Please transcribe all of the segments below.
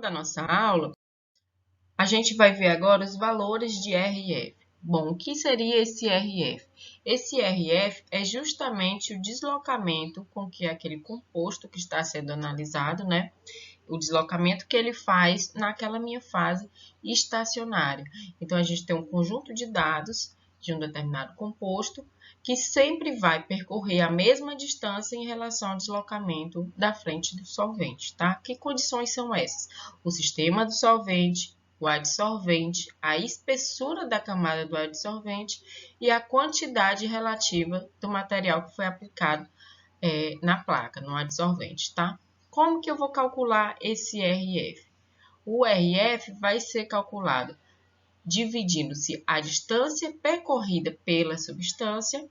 da nossa aula, a gente vai ver agora os valores de RF. Bom, o que seria esse RF? Esse RF é justamente o deslocamento com que aquele composto que está sendo analisado, né? O deslocamento que ele faz naquela minha fase estacionária. Então, a gente tem um conjunto de dados de um determinado composto que sempre vai percorrer a mesma distância em relação ao deslocamento da frente do solvente, tá? Que condições são essas? O sistema do solvente, o adsorvente, a espessura da camada do adsorvente e a quantidade relativa do material que foi aplicado na placa, no adsorvente, tá? Como que eu vou calcular esse RF? O RF vai ser calculado dividindo-se a distância percorrida pela substância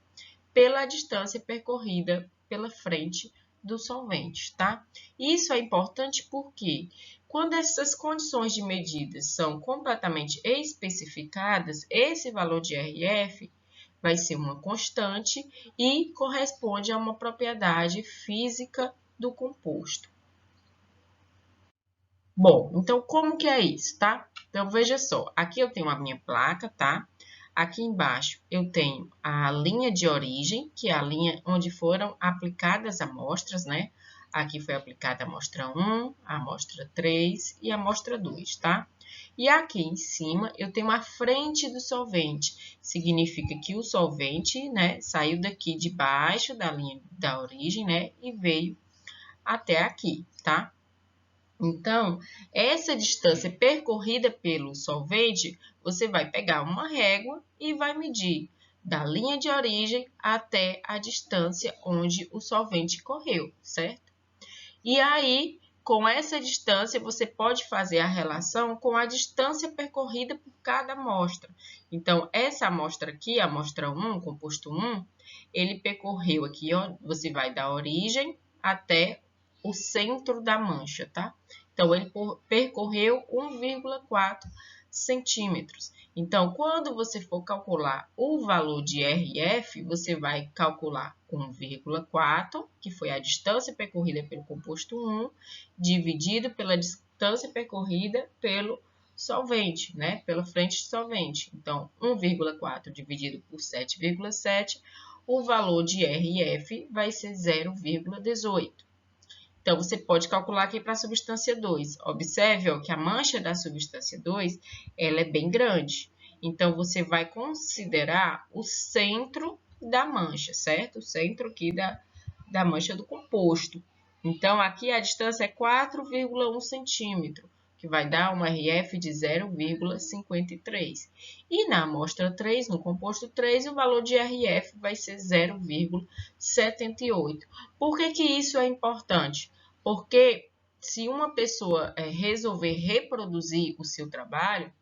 pela distância percorrida pela frente do solvente, tá? Isso é importante porque quando essas condições de medidas são completamente especificadas, esse valor de RF vai ser uma constante e corresponde a uma propriedade física do composto. Bom, então como que é isso, tá? Então veja só, aqui eu tenho a minha placa, tá? Aqui embaixo eu tenho a linha de origem, que é a linha onde foram aplicadas amostras, né? Aqui foi aplicada a amostra 1, a amostra 3 e a amostra 2, tá? E aqui em cima eu tenho a frente do solvente, significa que o solvente, né, saiu daqui de baixo da linha da origem, né, e veio até aqui, tá? Então, essa distância percorrida pelo solvente, você vai pegar uma régua e vai medir da linha de origem até a distância onde o solvente correu, certo? E aí, com essa distância, você pode fazer a relação com a distância percorrida por cada amostra. Então, essa amostra aqui, a amostra 1, composto 1, ele percorreu aqui, ó, você vai da origem até o centro da mancha, tá? Então, ele percorreu 1,4 centímetros. Então, quando você for calcular o valor de RF, você vai calcular 1,4, que foi a distância percorrida pelo composto 1, dividido pela distância percorrida pelo solvente, né? Pela frente de solvente. Então, 1,4 dividido por 7,7, o valor de RF vai ser 0,18. Então, você pode calcular aqui para a substância 2. Observe, ó, que a mancha da substância 2, ela é bem grande. Então, você vai considerar o centro da mancha, certo? O centro aqui da mancha do composto. Então, aqui a distância é 4,1 centímetro, que vai dar um RF de 0,53. E na amostra 3, no composto 3, o valor de RF vai ser 0,78. Por que isso é importante? Porque se uma pessoa resolver reproduzir o seu trabalho,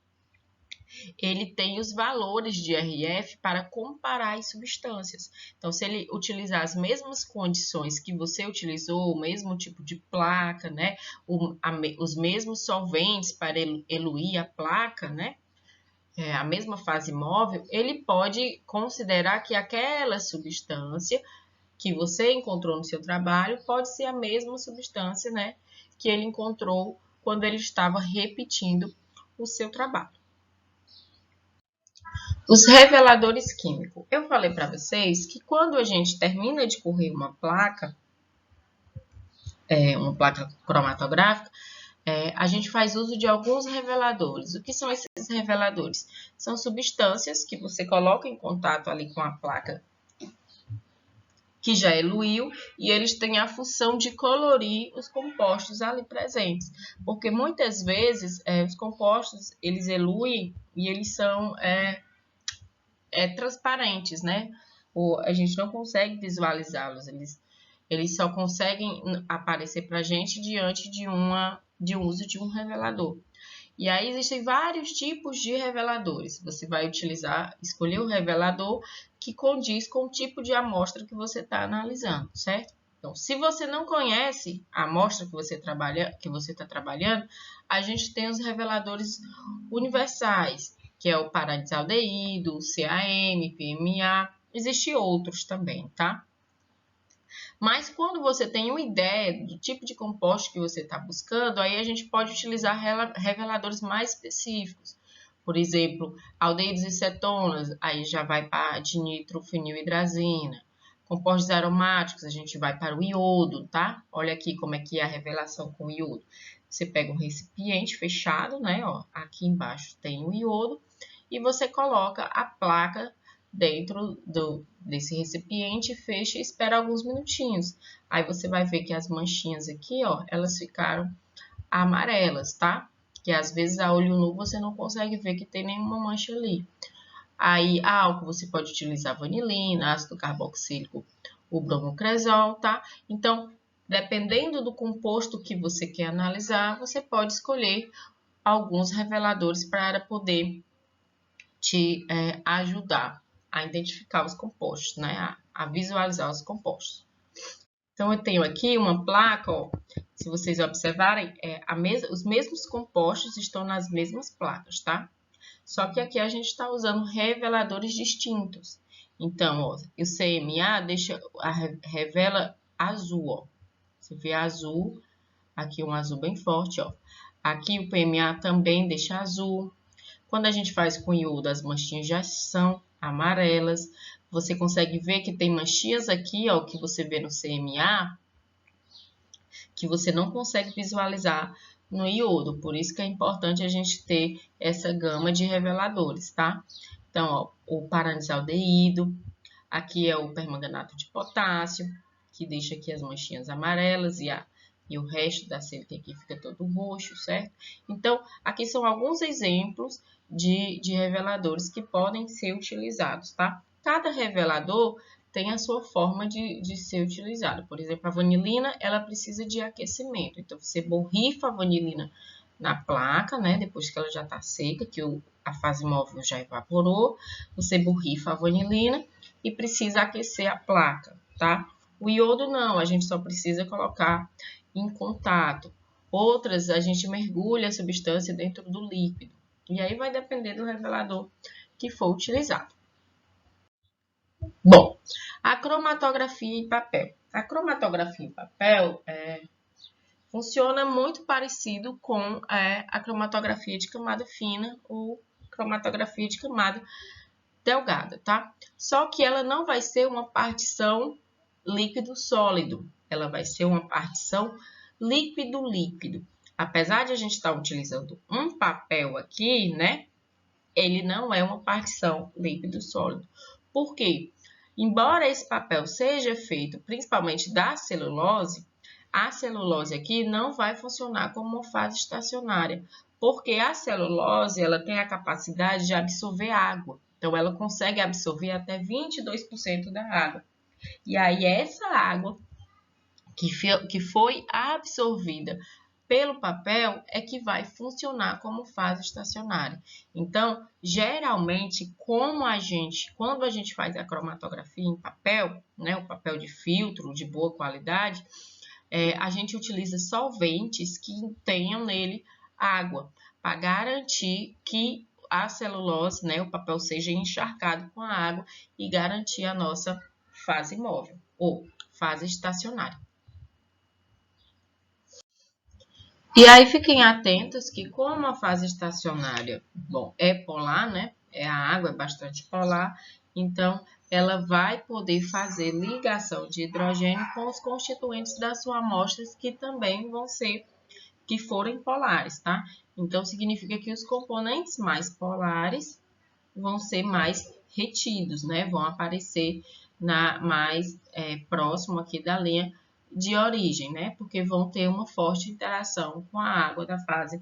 ele tem os valores de RF para comparar as substâncias. Então, se ele utilizar as mesmas condições que você utilizou, o mesmo tipo de placa, né? Os mesmos solventes para eluir a placa, né? A mesma fase móvel, ele pode considerar que aquela substância que você encontrou no seu trabalho pode ser a mesma substância, né, que ele encontrou quando ele estava repetindo o seu trabalho. Os reveladores químicos. Eu falei para vocês que quando a gente termina de correr uma placa cromatográfica, a gente faz uso de alguns reveladores. O que são esses reveladores? São substâncias que você coloca em contato ali com a placa que já eluiu, e eles têm a função de colorir os compostos ali presentes. Porque muitas vezes os compostos, eles eluem e eles são transparentes, né? A gente não consegue visualizá-los, eles só conseguem aparecer para a gente diante de uso de um revelador. E aí existem vários tipos de reveladores. Você vai escolher o revelador que condiz com o tipo de amostra que você está analisando, certo? Então, se você não conhece a amostra que você está trabalhando, a gente tem os reveladores universais, que é o paradisaldeído, o CAM, PMA, existem outros também, tá? Mas quando você tem uma ideia do tipo de composto que você está buscando, aí a gente pode utilizar reveladores mais específicos. Por exemplo, aldeídos e cetonas, aí já vai para dinitrofenilhidrazina. Compostos aromáticos, a gente vai para o iodo, tá? Olha aqui como é que é a revelação com o iodo. Você pega um recipiente fechado, né? Ó, aqui embaixo tem o iodo e você coloca a placa dentro desse recipiente, fecha e espera alguns minutinhos. Aí você vai ver que as manchinhas aqui, ó, elas ficaram amarelas, tá? Que às vezes a olho nu você não consegue ver que tem nenhuma mancha ali. Aí, álcool, você pode utilizar vanilina, ácido carboxílico, o bromocresol, tá? Então, dependendo do composto que você quer analisar, você pode escolher alguns reveladores para poder te ajudar a identificar os compostos, né? A visualizar os compostos. Então, eu tenho aqui uma placa, ó, se vocês observarem, os mesmos compostos estão nas mesmas placas, tá? Só que aqui a gente está usando reveladores distintos. Então, ó, o CMA revela azul, ó. Você vê azul, aqui um azul bem forte, ó. Aqui o PMA também deixa azul. Quando a gente faz com iodo, as manchinhas já são amarelas. Você consegue ver que tem manchinhas aqui, ó, que você vê no CMA, que você não consegue visualizar no iodo. Por isso que é importante a gente ter essa gama de reveladores, tá? Então, ó, o parandisaldeído, aqui é o permanganato de potássio, que deixa aqui as manchinhas amarelas e o resto da sílica aqui fica todo roxo, certo? Então, aqui são alguns exemplos de reveladores que podem ser utilizados, tá? Cada revelador tem a sua forma de ser utilizado. Por exemplo, a vanilina, ela precisa de aquecimento. Então, você borrifa a vanilina na placa, né? Depois que ela já está seca, que a fase móvel já evaporou, você borrifa a vanilina e precisa aquecer a placa, tá? O iodo não, a gente só precisa colocar em contato. Outras, a gente mergulha a substância dentro do líquido. E aí vai depender do revelador que for utilizado. Bom, a cromatografia em papel. A cromatografia em papel funciona muito parecido com a cromatografia de camada fina ou cromatografia de camada delgada, tá? Só que ela não vai ser uma partição líquido-sólido, ela vai ser uma partição líquido-líquido. Apesar de a gente estar utilizando um papel aqui, né? Ele não é uma partição líquido-sólido. Por quê? Embora esse papel seja feito principalmente da celulose, a celulose aqui não vai funcionar como uma fase estacionária, porque a celulose ela tem a capacidade de absorver água. Então, ela consegue absorver até 22% da água. E aí, essa água que foi absorvida pelo papel é que vai funcionar como fase estacionária. Então, geralmente, quando a gente faz a cromatografia em papel, né, o papel de filtro de boa qualidade, a gente utiliza solventes que tenham nele água, para garantir que a celulose, né, o papel seja encharcado com a água e garantir a nossa fase móvel ou fase estacionária. E aí fiquem atentos que como a fase estacionária, bom, é polar, né? A água é bastante polar, então ela vai poder fazer ligação de hidrogênio com os constituintes das suas amostras que também que forem polares, tá? Então significa que os componentes mais polares vão ser mais retidos, né? Vão aparecer mais próximo aqui da linha de origem, né? Porque vão ter uma forte interação com a água da fase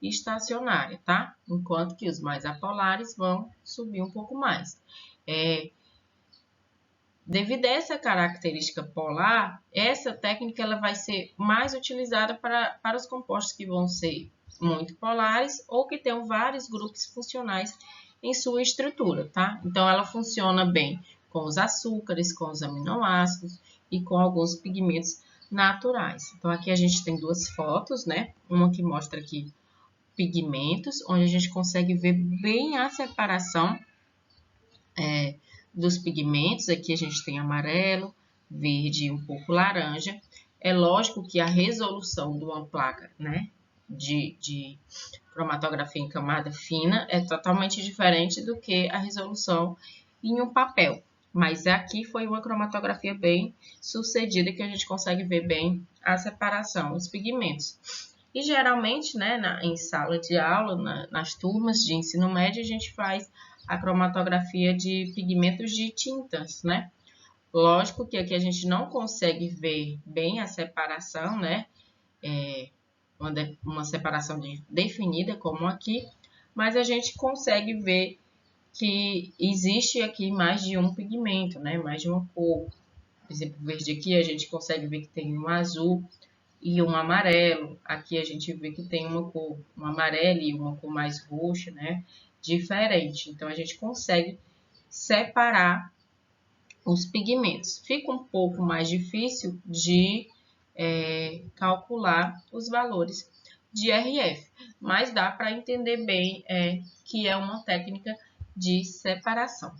estacionária, tá? Enquanto que os mais apolares vão subir um pouco mais. Devido a essa característica polar, essa técnica ela vai ser mais utilizada para os compostos que vão ser muito polares ou que tenham vários grupos funcionais em sua estrutura, tá? Então, ela funciona bem com os açúcares, com os aminoácidos e com alguns pigmentos naturais. Então, aqui a gente tem duas fotos, né? Uma que mostra aqui pigmentos, onde a gente consegue ver bem a separação dos pigmentos. Aqui a gente tem amarelo, verde e um pouco laranja. É lógico que a resolução de uma placa, né, de cromatografia em camada fina é totalmente diferente do que a resolução em um papel. Mas aqui foi uma cromatografia bem sucedida, que a gente consegue ver bem a separação, os pigmentos. E geralmente, né, em sala de aula, nas turmas de ensino médio, a gente faz a cromatografia de pigmentos de tintas, né? Lógico que aqui a gente não consegue ver bem a separação, né? Uma separação definida como aqui, mas a gente consegue ver que existe aqui mais de um pigmento, né? Mais de uma cor. Por exemplo, verde aqui a gente consegue ver que tem um azul e um amarelo. Aqui a gente vê que tem uma cor, um amarelo e uma cor mais roxa, né? Diferente. Então a gente consegue separar os pigmentos. Fica um pouco mais difícil de calcular os valores de RF, mas dá para entender bem que é uma técnica de separação.